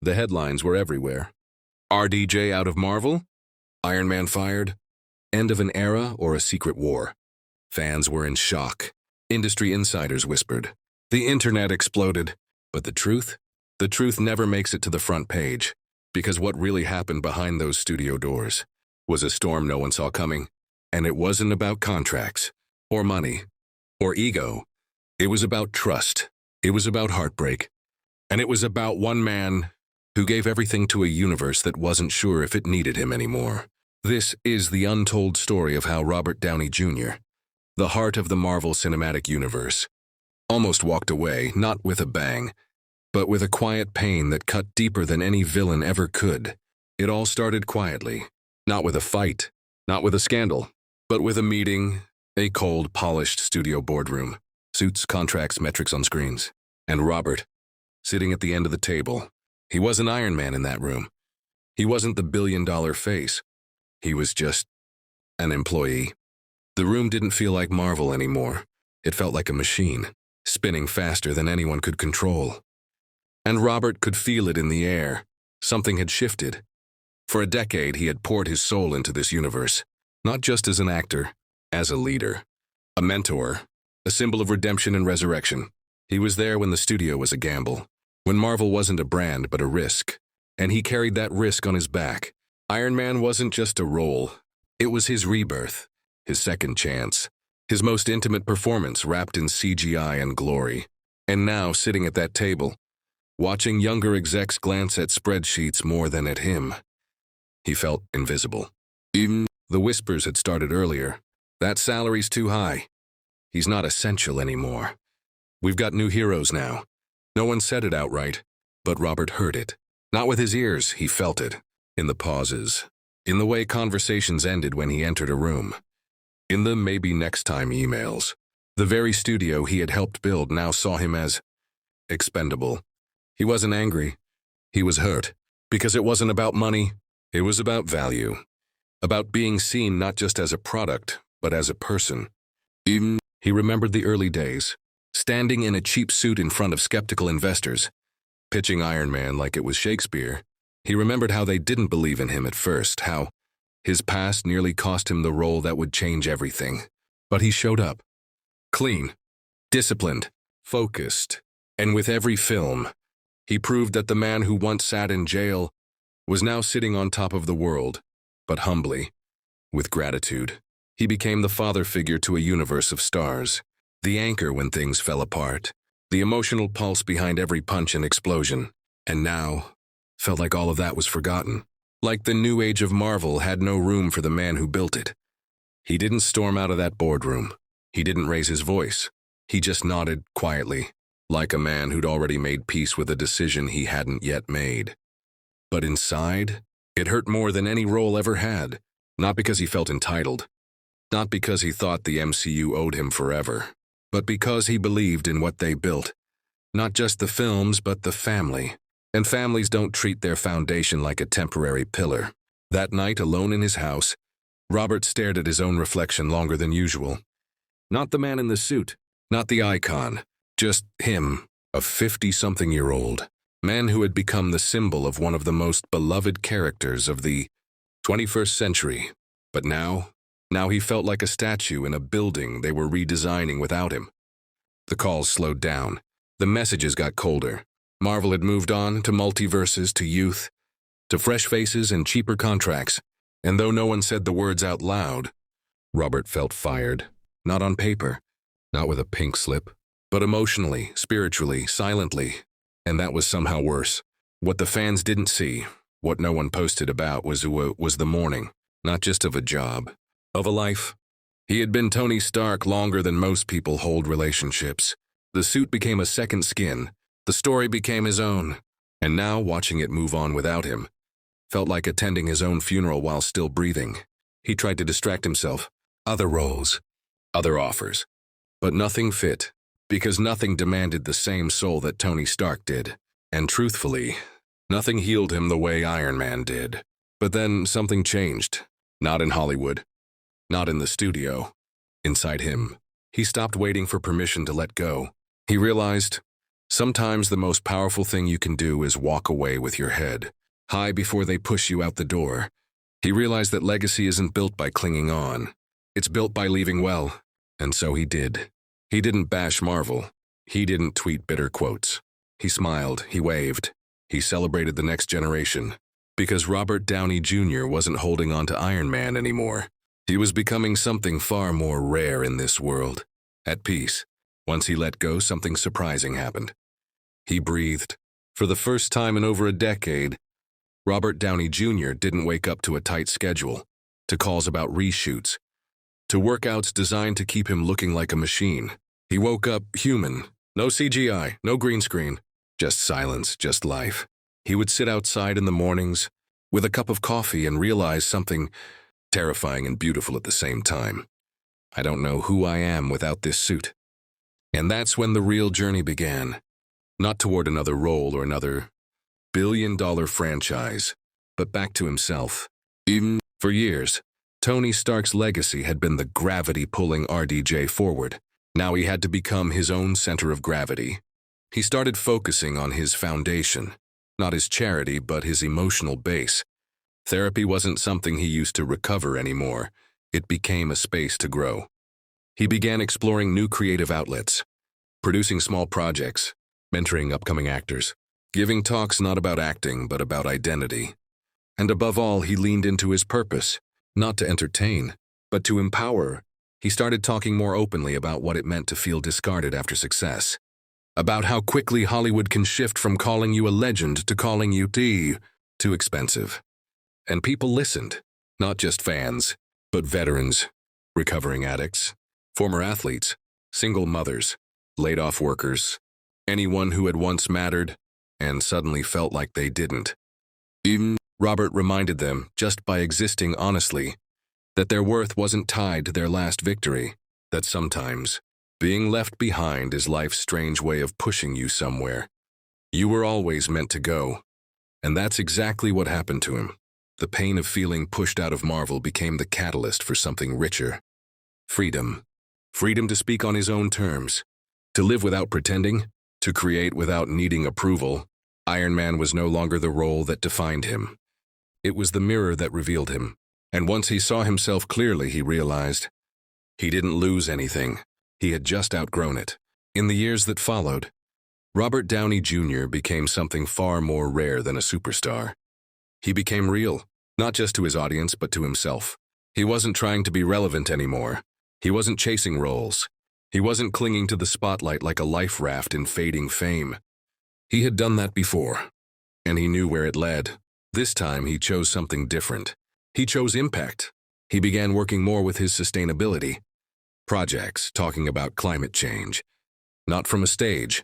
The headlines were everywhere. RDJ out of Marvel? Iron Man fired? End of an era or a secret war? Fans were in shock. Industry insiders whispered. The internet exploded. But the truth? The truth never makes it to the front page. Because what really happened behind those studio doors was a storm no one saw coming. And it wasn't about contracts, or money, or ego. It was about trust. It was about heartbreak. And it was about one man who gave everything to a universe that wasn't sure if it needed him anymore. This is the untold story of how Robert Downey Jr., the heart of the Marvel Cinematic Universe, almost walked away, not with a bang, but with a quiet pain that cut deeper than any villain ever could. It all started quietly, not with a fight, not with a scandal, but with a meeting, a cold, polished studio boardroom, suits, contracts, metrics on screens, and Robert, sitting at the end of the table. He wasn't Iron Man in that room. He wasn't the billion-dollar face. He was just an employee. The room didn't feel like Marvel anymore. It felt like a machine, spinning faster than anyone could control. And Robert could feel it in the air. Something had shifted. For a decade, he had poured his soul into this universe, not just as an actor, as a leader, a mentor, a symbol of redemption and resurrection. He was there when the studio was a gamble, when Marvel wasn't a brand but a risk, and he carried that risk on his back. Iron Man wasn't just a role. It was his rebirth, his second chance, his most intimate performance wrapped in CGI and glory. And now, sitting at that table, watching younger execs glance at spreadsheets more than at him, he felt invisible. Even the whispers had started earlier. That salary's too high. He's not essential anymore. We've got new heroes now. No one said it outright, but Robert heard it. Not with his ears, he felt it. In the pauses, in the way conversations ended when he entered a room, in the maybe next time emails. The very studio he had helped build now saw him as expendable. He wasn't angry. He was hurt. Because it wasn't about money, it was about value. About being seen not just as a product, but as a person. Even he remembered the early days, standing in a cheap suit in front of skeptical investors, pitching Iron Man like it was Shakespeare. He remembered how they didn't believe in him at first, how his past nearly cost him the role that would change everything. But he showed up. Clean, disciplined, focused, and with every film, he proved that the man who once sat in jail was now sitting on top of the world, but humbly, with gratitude. He became the father figure to a universe of stars, the anchor when things fell apart, the emotional pulse behind every punch and explosion. And now, felt like all of that was forgotten. Like the new age of Marvel had no room for the man who built it. He didn't storm out of that boardroom. He didn't raise his voice. He just nodded quietly, like a man who'd already made peace with a decision he hadn't yet made. But inside, it hurt more than any role ever had. Not because he felt entitled. Not because he thought the MCU owed him forever. But because he believed in what they built. Not just the films, but the family. And families don't treat their foundation like a temporary pillar. That night, alone in his house, Robert stared at his own reflection longer than usual. Not the man in the suit, not the icon, just him, a 50-something-year-old man who had become the symbol of one of the most beloved characters of the 21st century. But now he felt like a statue in a building they were redesigning without him. The calls slowed down. The messages got colder. Marvel had moved on to multiverses, to youth, to fresh faces and cheaper contracts. And though no one said the words out loud, Robert felt fired. Not on paper, not with a pink slip, but emotionally, spiritually, silently. And that was somehow worse. What the fans didn't see, what no one posted about, was the mourning, not just of a job, of a life. He had been Tony Stark longer than most people hold relationships. The suit became a second skin. The story became his own. And now, watching it move on without him, felt like attending his own funeral while still breathing. He tried to distract himself. Other roles, other offers. But nothing fit, because nothing demanded the same soul that Tony Stark did. And truthfully, nothing healed him the way Iron Man did. But then something changed. Not in Hollywood. Not in the studio. Inside him. He stopped waiting for permission to let go. He realized Sometimes the most powerful thing you can do is walk away with your head high before they push you out the door. He realized that legacy isn't built by clinging on. It's built by leaving well, and so he did. He didn't bash Marvel. He didn't tweet bitter quotes. He smiled, he waved, he celebrated the next generation. Because Robert Downey Jr. wasn't holding on to Iron Man anymore. He was becoming something far more rare in this world. At peace. Once he let go, something surprising happened. He breathed. For the first time in over a decade, Robert Downey Jr. didn't wake up to a tight schedule, to calls about reshoots, to workouts designed to keep him looking like a machine. He woke up human. No CGI, no green screen. Just silence, just life. He would sit outside in the mornings with a cup of coffee and realize something terrifying and beautiful at the same time. I don't know who I am without this suit. And that's when the real journey began. Not toward another role or another billion-dollar franchise, but back to himself. Even for years, Tony Stark's legacy had been the gravity pulling RDJ forward. Now he had to become his own center of gravity. He started focusing on his foundation, not his charity, but his emotional base. Therapy wasn't something he used to recover anymore. It became a space to grow. He began exploring new creative outlets, producing small projects, mentoring upcoming actors, giving talks not about acting, but about identity. And above all, he leaned into his purpose, not to entertain, but to empower. He started talking more openly about what it meant to feel discarded after success, about how quickly Hollywood can shift from calling you a legend to calling you too expensive. And people listened, not just fans, but veterans, recovering addicts, former athletes, single mothers, laid-off workers, anyone who had once mattered and suddenly felt like they didn't. Even Robert reminded them, just by existing honestly, that their worth wasn't tied to their last victory, that sometimes being left behind is life's strange way of pushing you somewhere. You were always meant to go, and that's exactly what happened to him. The pain of feeling pushed out of Marvel became the catalyst for something richer. Freedom. Freedom to speak on his own terms, to live without pretending, to create without needing approval. Iron Man was no longer the role that defined him. It was the mirror that revealed him. And once he saw himself clearly, he realized he didn't lose anything. He had just outgrown it. In the years that followed, Robert Downey Jr. became something far more rare than a superstar. He became real, not just to his audience, but to himself. He wasn't trying to be relevant anymore. He wasn't chasing roles. He wasn't clinging to the spotlight like a life raft in fading fame. He had done that before, and he knew where it led. This time, he chose something different. He chose impact. He began working more with his sustainability projects, talking about climate change, not from a stage,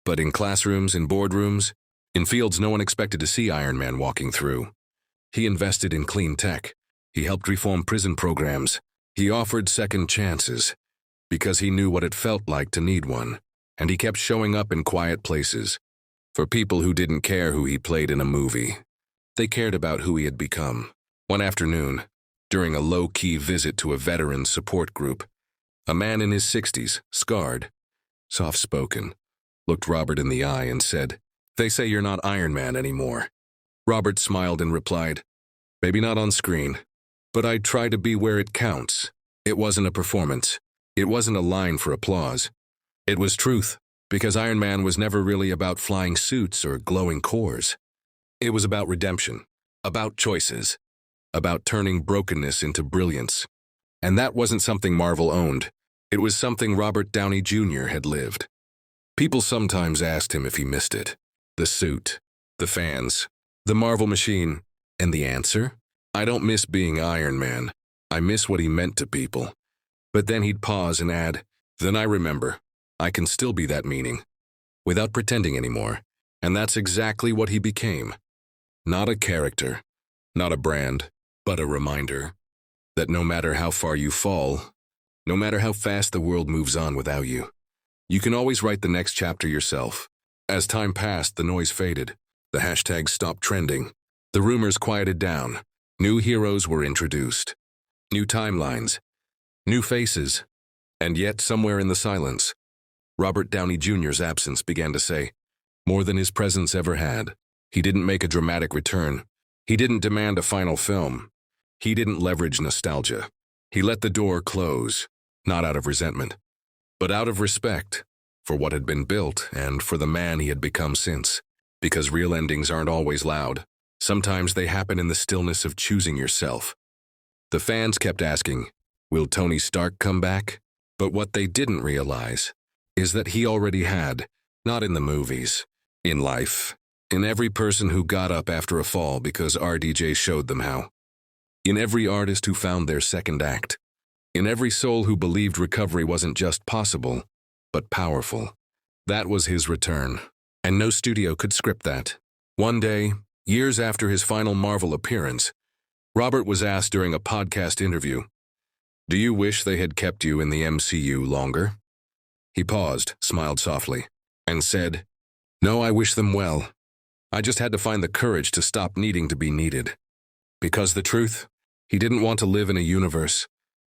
but in classrooms, in boardrooms, in fields no one expected to see Iron Man walking through. He invested in clean tech. He helped reform prison programs. He offered second chances because he knew what it felt like to need one, and he kept showing up in quiet places for people who didn't care who he played in a movie. They cared about who he had become. One afternoon, during a low-key visit to a veterans support group, a man in his 60s, scarred, soft-spoken, looked Robert in the eye and said, "They say you're not Iron Man anymore." Robert smiled and replied, "Maybe not on screen, but I try to be where it counts." It wasn't a performance. It wasn't a line for applause. It was truth, because Iron Man was never really about flying suits or glowing cores. It was about redemption, about choices, about turning brokenness into brilliance. And that wasn't something Marvel owned. It was something Robert Downey Jr. had lived. People sometimes asked him if he missed it. The suit, the fans, the Marvel machine. And the answer? I don't miss being Iron Man. I miss what he meant to people. But then he'd pause and add, then I remember, I can still be that meaning, without pretending anymore. And that's exactly what he became. Not a character, not a brand, but a reminder that no matter how far you fall, no matter how fast the world moves on without you, you can always write the next chapter yourself. As time passed, the noise faded. The hashtags stopped trending. The rumors quieted down. New heroes were introduced. New timelines. New faces. And yet, somewhere in the silence, Robert Downey Jr.'s absence began to say more than his presence ever had. He didn't make a dramatic return. He didn't demand a final film. He didn't leverage nostalgia. He let the door close, not out of resentment, but out of respect for what had been built and for the man he had become since. Because real endings aren't always loud. Sometimes they happen in the stillness of choosing yourself. The fans kept asking, will Tony Stark come back? But what they didn't realize is that he already had, not in the movies, in life, in every person who got up after a fall because RDJ showed them how. In every artist who found their second act. In every soul who believed recovery wasn't just possible, but powerful. That was his return, and no studio could script that. One day, years after his final Marvel appearance, Robert was asked during a podcast interview, "Do you wish they had kept you in the MCU longer?" He paused, smiled softly, and said, "No, I wish them well. I just had to find the courage to stop needing to be needed." Because the truth, he didn't want to live in a universe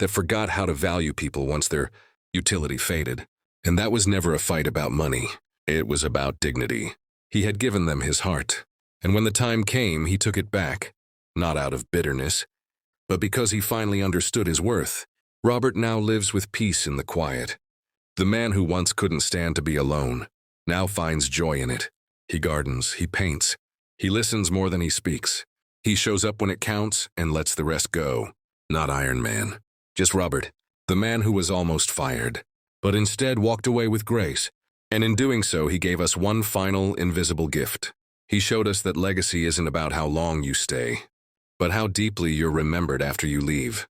that forgot how to value people once their utility faded. And that was never a fight about money. It was about dignity. He had given them his heart, and when the time came, he took it back, not out of bitterness, but because he finally understood his worth. Robert now lives with peace in the quiet. The man who once couldn't stand to be alone now finds joy in it. He gardens, he paints, he listens more than he speaks. He shows up when it counts and lets the rest go. Not Iron Man, just Robert, the man who was almost fired, but instead walked away with grace. And in doing so, he gave us one final invisible gift. He showed us that legacy isn't about how long you stay, but how deeply you're remembered after you leave.